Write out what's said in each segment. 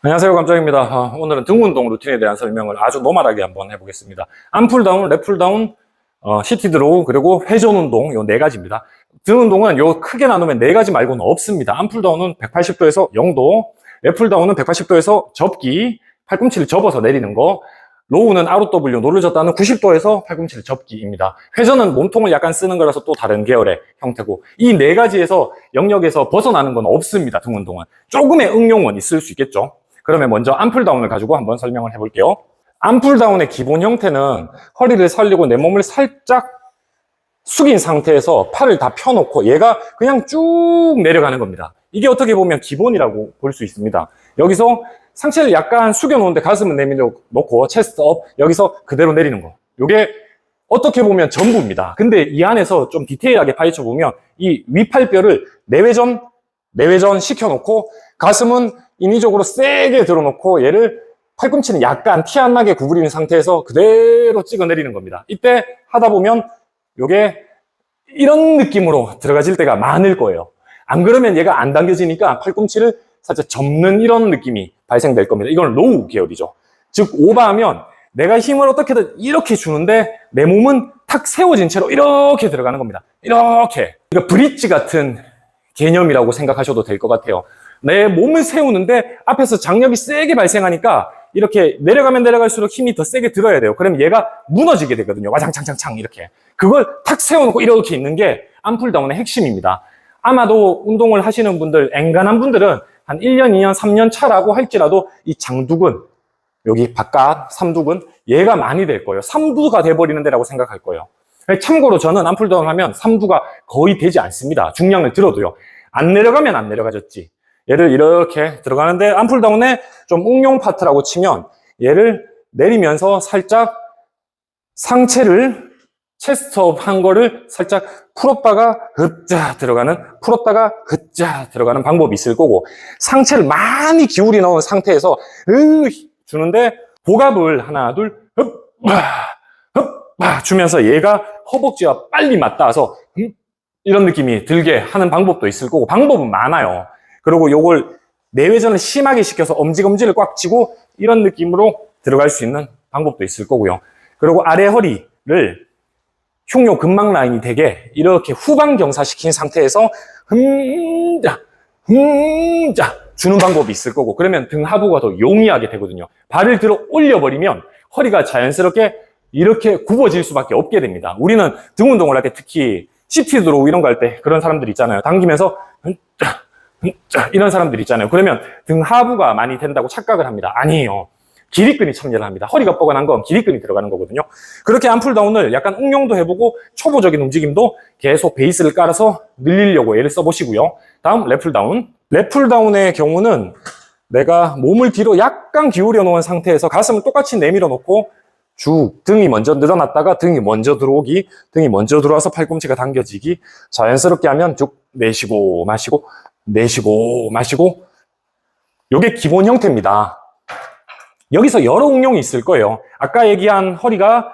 안녕하세요, 감정입니다. 오늘은 등 운동 루틴에 대한 설명을 아주 노멀하게 한번 해보겠습니다. 암풀다운, 랩풀다운, 시티 드로우, 그리고 회전 운동, 요 네 가지입니다. 등 운동은 요 크게 나누면 네 가지 말고는 없습니다. 암풀다운은 180도에서 0도, 랩풀다운은 180도에서 접기, 팔꿈치를 접어서 내리는 거, 로우는 ROW, 노를 졌다는 90도에서 팔꿈치를 접기입니다. 회전은 몸통을 약간 쓰는 거라서 또 다른 계열의 형태고, 이 네 가지에서 영역에서 벗어나는 건 없습니다. 등 운동은. 조금의 응용은 있을 수 있겠죠. 그러면 먼저 암풀다운을 가지고 한번 설명을 해볼게요. 암풀다운의 기본 형태는 허리를 살리고 내 몸을 살짝 숙인 상태에서 팔을 다 펴놓고 얘가 그냥 쭉 내려가는 겁니다. 이게 어떻게 보면 기본이라고 볼 수 있습니다. 여기서 상체를 약간 숙여놓은데 가슴은 내밀어놓고 체스트 업, 여기서 그대로 내리는 거. 이게 어떻게 보면 전부입니다. 근데 이 안에서 좀 디테일하게 파헤쳐보면 이 위팔뼈를 내외전 시켜놓고 가슴은 인위적으로 세게 들어놓고 얘를 팔꿈치는 약간 티 안 나게 구부리는 상태에서 그대로 찍어 내리는 겁니다. 이때 하다 보면 요게 이런 느낌으로 들어가질 때가 많을 거예요. 안 그러면 얘가 안 당겨지니까 팔꿈치를 살짝 접는 이런 느낌이 발생될 겁니다. 이건 로우 계열이죠. 즉 오버하면 내가 힘을 어떻게든 이렇게 주는데 내 몸은 탁 세워진 채로 이렇게 들어가는 겁니다. 이렇게. 그러니까 브릿지 같은 개념이라고 생각하셔도 될 것 같아요. 내 몸을 세우는데 앞에서 장력이 세게 발생하니까 이렇게 내려가면 내려갈수록 힘이 더 세게 들어야 돼요. 그러면 얘가 무너지게 되거든요. 와장창창창 이렇게. 그걸 탁 세워놓고 이렇게 있는 게 암풀다운의 핵심입니다. 아마도 운동을 하시는 분들, 앵간한 분들은 한 1년, 2년, 3년 차라고 할지라도 이 장두근, 여기 바깥 삼두근, 얘가 많이 될 거예요. 삼두가 돼버리는 데라고 생각할 거예요. 참고로 저는 암풀다운 하면 삼두가 거의 되지 않습니다. 중량을 들어도요. 안 내려가면 안 내려가졌지. 얘를 이렇게 들어가는데 암풀다운의 좀 응용 파트라고 치면 얘를 내리면서 살짝 상체를 체스트업 한 거를 살짝 풀었다가 흡자 들어가는, 풀었다가 흡자 들어가는 방법이 있을 거고, 상체를 많이 기울여 놓은 상태에서 주는데 복압을 하나 둘 주면서 얘가 허벅지와 빨리 맞닿아서 이런 느낌이 들게 하는 방법도 있을 거고, 방법은 많아요. 그리고 요걸 내외전을 심하게 시켜서 엄지검지를 꽉 쥐고 이런 느낌으로 들어갈 수 있는 방법도 있을 거고요. 그리고 아래 허리를 흉요 근막 라인이 되게 이렇게 후방 경사시킨 상태에서 주는 방법이 있을 거고, 그러면 등 하부가 더 용이하게 되거든요. 발을 들어 올려버리면 허리가 자연스럽게 이렇게 굽어질 수밖에 없게 됩니다. 우리는 등 운동을 할 때 특히 시티 드로우 이런 거 할 때 그런 사람들 있잖아요. 당기면서 이런 사람들 있잖아요. 그러면 등 하부가 많이 된다고 착각을 합니다. 아니에요. 기립근이 참여를 합니다. 허리가 뻐근한 건 기립근이 들어가는 거거든요. 그렇게 암풀다운을 약간 응용도 해보고 초보적인 움직임도 계속 베이스를 깔아서 늘리려고 애를 써보시고요. 다음 랩풀다운. 랩풀다운의 경우는 내가 몸을 뒤로 약간 기울여 놓은 상태에서 가슴을 똑같이 내밀어 놓고 쭉 등이 먼저 늘어났다가 등이 먼저 들어오기, 등이 먼저 들어와서 팔꿈치가 당겨지기, 자연스럽게 하면 쭉 내쉬고 마시고 내쉬고 마시고, 요게 기본 형태입니다. 여기서 여러 응용이 있을 거예요. 아까 얘기한 허리가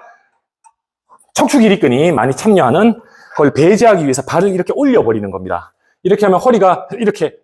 척추 기립근이 많이 참여하는 걸 배제하기 위해서 발을 이렇게 올려버리는 겁니다. 이렇게 하면 허리가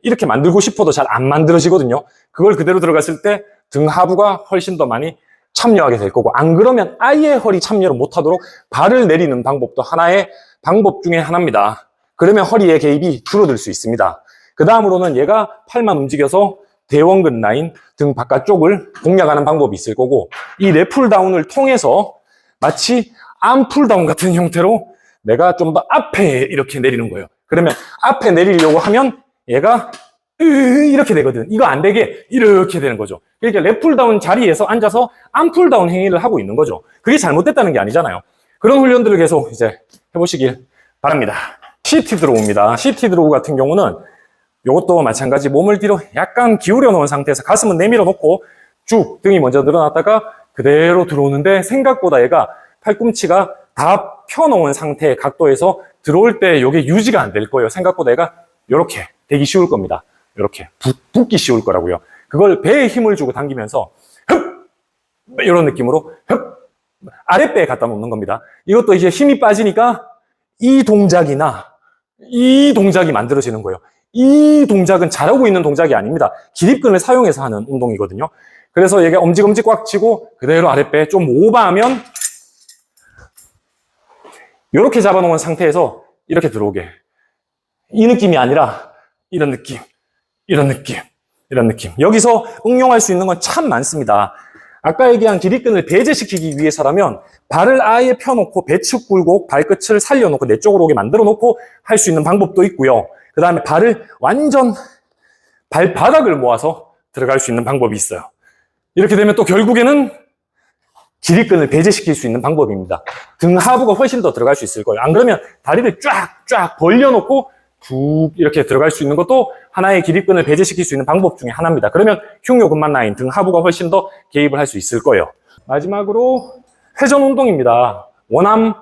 이렇게 만들고 싶어도 잘 안 만들어지거든요. 그걸 그대로 들어갔을 때 등 하부가 훨씬 더 많이 참여하게 될 거고, 안 그러면 아예 허리 참여를 못하도록 발을 내리는 방법도 하나의 방법 중에 하나입니다. 그러면 허리의 개입이 줄어들 수 있습니다. 그 다음으로는 얘가 팔만 움직여서 대원근 라인, 등 바깥쪽을 공략하는 방법이 있을 거고, 이 랩풀다운을 통해서 마치 암풀다운 같은 형태로 내가 좀 더 앞에 이렇게 내리는 거예요. 그러면 앞에 내리려고 하면 얘가 이렇게 되거든. 이거 안 되게 이렇게 되는 거죠. 그러니까 랩풀다운 자리에서 앉아서 암풀다운 행위를 하고 있는 거죠. 그게 잘못됐다는 게 아니잖아요. 그런 훈련들을 계속 이제 해보시길 바랍니다. 시티 드로우입니다. 시티 드로우 같은 경우는 이것도 마찬가지 몸을 뒤로 약간 기울여 놓은 상태에서 가슴은 내밀어 놓고 쭉 등이 먼저 늘어났다가 그대로 들어오는데, 생각보다 얘가 팔꿈치가 다 펴놓은 상태의 각도에서 들어올 때 이게 유지가 안 될 거예요. 생각보다 얘가 이렇게 되기 쉬울 겁니다. 이렇게 붙기 쉬울 거라고요. 그걸 배에 힘을 주고 당기면서 흡! 이런 느낌으로 흡! 아랫배에 갖다 놓는 겁니다. 이것도 이제 힘이 빠지니까 이 동작이 만들어지는 거예요. 이 동작은 잘하고 있는 동작이 아닙니다. 기립근을 사용해서 하는 운동이거든요. 그래서 얘가 엄지검지 꽉 쥐고 그대로 아랫배 좀 오버하면 이렇게 잡아놓은 상태에서 이렇게 들어오게. 이 느낌이 아니라 이런 느낌, 이런 느낌, 이런 느낌. 여기서 응용할 수 있는 건 참 많습니다. 아까 얘기한 기립근을 배제시키기 위해서라면 발을 아예 펴놓고 배측 굴곡 발끝을 살려놓고 내 쪽으로 오게 만들어 놓고 할 수 있는 방법도 있고요. 그 다음에 발을 완전 발바닥을 모아서 들어갈 수 있는 방법이 있어요. 이렇게 되면 또 결국에는 기립근을 배제시킬 수 있는 방법입니다. 등 하부가 훨씬 더 들어갈 수 있을 거예요. 안 그러면 다리를 쫙쫙 벌려놓고 쭉 이렇게 들어갈 수 있는 것도 하나의 기립근을 배제시킬 수 있는 방법 중에 하나입니다. 그러면 흉요근만 라인, 등 하부가 훨씬 더 개입을 할 수 있을 거예요. 마지막으로 회전 운동입니다. 원암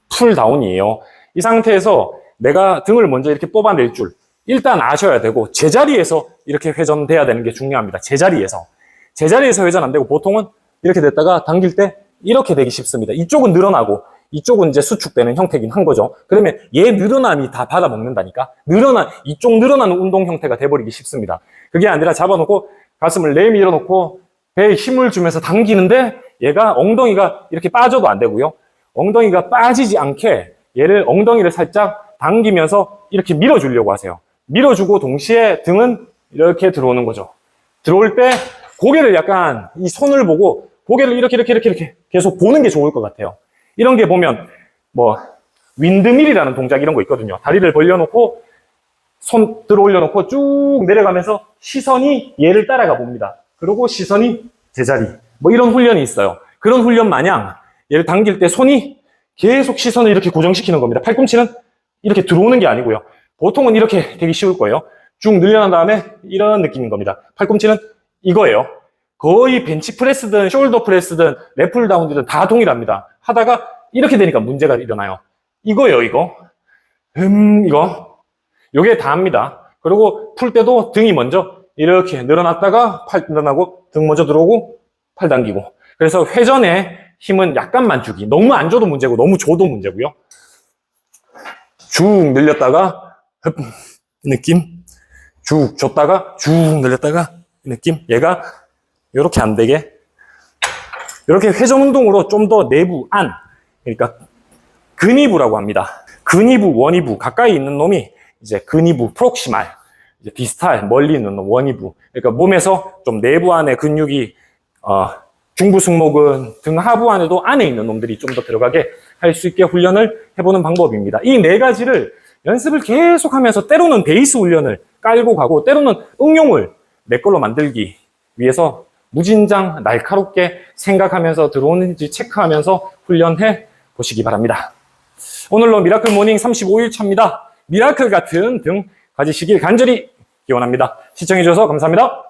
풀다운이에요. 이 상태에서 내가 등을 먼저 이렇게 뽑아낼 줄 일단 아셔야 되고 제자리에서 이렇게 회전돼야 되는 게 중요합니다. 제자리에서 회전 안 되고 보통은 이렇게 됐다가 당길 때 이렇게 되기 쉽습니다. 이쪽은 늘어나고 이쪽은 이제 수축되는 형태긴 한 거죠. 그러면 얘 늘어남이 다 받아먹는다니까. 이쪽 늘어나는 운동 형태가 돼버리기 쉽습니다. 그게 아니라 잡아놓고 가슴을 내밀어 놓고 배에 힘을 주면서 당기는데 얘가 엉덩이가 이렇게 빠져도 안 되고요. 엉덩이가 빠지지 않게 얘를 엉덩이를 살짝 당기면서 이렇게 밀어주려고 하세요. 밀어주고 동시에 등은 이렇게 들어오는 거죠. 들어올 때 고개를 약간 이 손을 보고 고개를 이렇게 계속 보는 게 좋을 것 같아요. 이런 게 보면 뭐 윈드밀이라는 동작 이런 거 있거든요. 다리를 벌려놓고 손 들어 올려놓고 쭉 내려가면서 시선이 얘를 따라가 봅니다. 그리고 시선이 제자리. 뭐 이런 훈련이 있어요. 그런 훈련 마냥 얘를 당길 때 손이 계속 시선을 이렇게 고정시키는 겁니다. 팔꿈치는 이렇게 들어오는 게 아니고요. 보통은 이렇게 되기 쉬울 거예요. 쭉 늘려난 다음에 이런 느낌인 겁니다. 팔꿈치는 이거예요. 거의 벤치프레스든 숄더 프레스든 랩풀다운이든 다 동일합니다. 하다가 이렇게 되니까 문제가 일어나요. 이거예요, 이거. 이거. 요게 다입니다. 그리고 풀 때도 등이 먼저 이렇게 늘어났다가 팔 늘어나고 등 먼저 들어오고 팔 당기고. 그래서 회전에 힘은 약간만 주기. 너무 안 줘도 문제고 너무 줘도 문제고요. 쭉 늘렸다가 느낌. 쭉 줬다가 쭉 늘렸다가 느낌. 얘가 이렇게 안 되게 이렇게 회전 운동으로 좀 더 내부 안 그러니까 근위부라고 합니다. 근위부, 원위부 가까이 있는 놈이 이제 근위부, 프록시말, 이제 디스탈 멀리 있는 놈 원위부. 그러니까 몸에서 좀 내부 안에 근육이 중부승모근 등 하부 안에도 안에 있는 놈들이 좀 더 들어가게 할 수 있게 훈련을 해보는 방법입니다. 이 네 가지를 연습을 계속하면서 때로는 베이스 훈련을 깔고 가고 때로는 응용을 내 걸로 만들기 위해서 무진장 날카롭게 생각하면서 들어오는지 체크하면서 훈련해 보시기 바랍니다. 오늘로 미라클 모닝 35일 차입니다. 미라클 같은 등 가지시길 간절히 기원합니다. 시청해 주셔서 감사합니다.